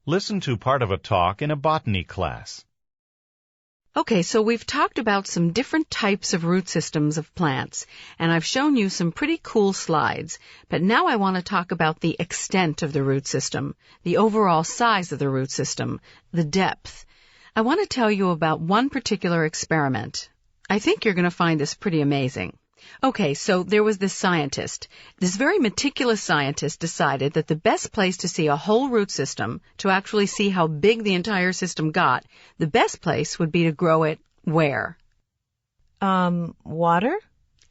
Listen to part of a talk in a botany class. Okay, so we've talked about some different types of root systems of plants, and I've shown you some pretty cool slides. But now I want to talk about the extent of the root system, the overall size of the root system, the depth. I want to tell you about one particular experiment. I think you're going to find this pretty amazing. Okay, so there was this scientist. This very meticulous scientist decided that the best place to see a whole root system, to actually see how big the entire system got, the best place would be to grow it where? Water?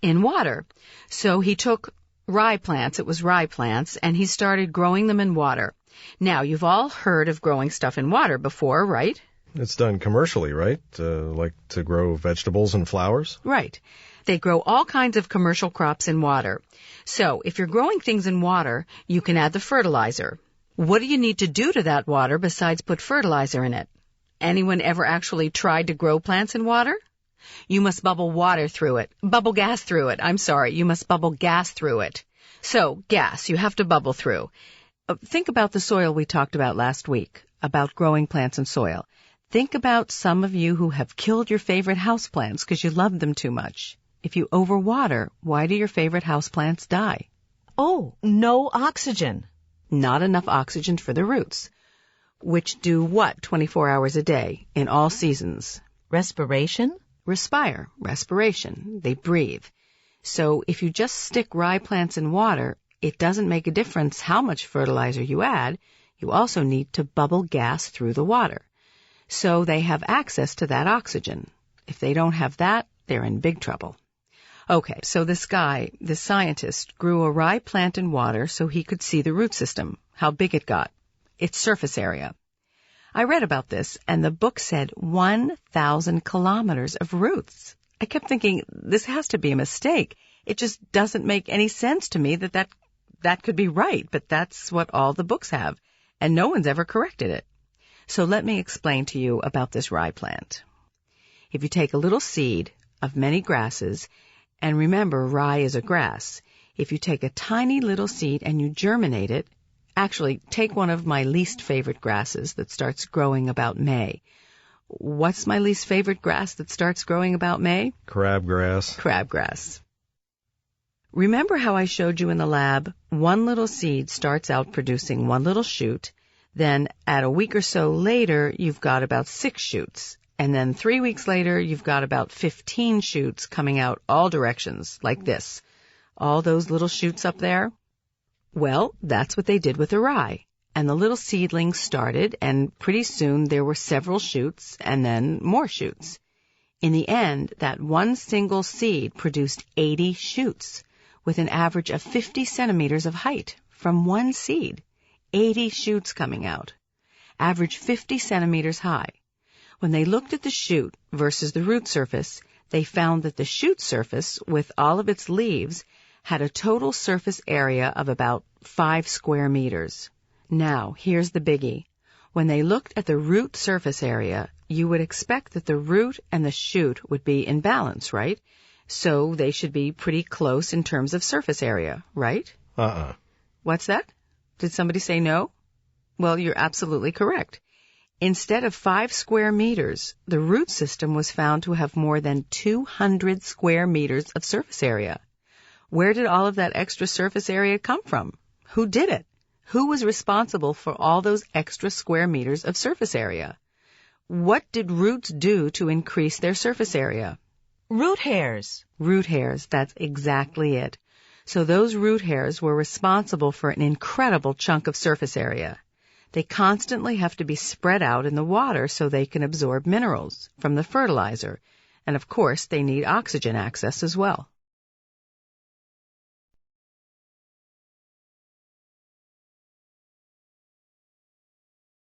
In water. So he took rye plants, it was rye plants, and he started growing them in water. Now, you've all heard of growing stuff in water before, right? It's done commercially, right? Like to grow vegetables and flowers? Right. They grow all kinds of commercial crops in water. So, if you're growing things in water, you can add the fertilizer. What do you need to do to that water besides put fertilizer in it? Anyone ever actually tried to grow plants in water? You must bubble gas through it. You must bubble gas through it. So, gas, you have to bubble through. Think about the soil we talked about last week, about growing plants in soil. Think about some of you who have killed your favorite houseplants because you love them too much. If you overwater, why do your favorite houseplants die? Oh, no oxygen. Not enough oxygen for the roots, which do what 24 hours a day in all seasons? Respiration? Respiration. They breathe. So if you just stick rye plants in water, it doesn't make a difference how much fertilizer you add. You also need to bubble gas through the water. So they have access to that oxygen. If they don't have that, they're in big trouble. Okay, so this scientist, grew a rye plant in water so he could see the root system, how big it got, its surface area. I read about this, and the book said 1,000 kilometers of roots. I kept thinking, this has to be a mistake. It just doesn't make any sense to me that could be right, but that's what all the books have, and no one's ever corrected it. So let me explain to you about this rye plant. If you take a little seed of many grasses, and remember, rye is a grass. If you take a tiny little seed and you germinate it, actually, take one of my least favorite grasses that starts growing about May. What's my least favorite grass that starts growing about May? Crabgrass. Crabgrass. Remember how I showed you in the lab, one little seed starts out producing one little shoot, then at a week or so later, you've got about 6 shoots. And then 3 weeks later, you've got about 15 shoots coming out all directions, like this. All those little shoots up there? Well, that's what they did with the rye. And the little seedlings started, and pretty soon there were several shoots, and then more shoots. In the end, that one single seed produced 80 shoots, with an average of 50 centimeters of height from one seed. 80 shoots coming out. Average 50 centimeters high. When they looked at the shoot versus the root surface, they found that the shoot surface, with all of its leaves, had a total surface area of about 5 square meters. Now, here's the biggie. When they looked at the root surface area, you would expect that the root and the shoot would be in balance, right? So they should be pretty close in terms of surface area, right? What's that? Did somebody say no? Well, you're absolutely correct. Instead of 5 square meters, the root system was found to have more than 200 square meters of surface area. Where did all of that extra surface area come from? Who did it? Who was responsible for all those extra square meters of surface area? What did roots do to increase their surface area? Root hairs. Root hairs, that's exactly it. So those root hairs were responsible for an incredible chunk of surface area. They constantly have to be spread out in the water so they can absorb minerals from the fertilizer. And of course, they need oxygen access as well.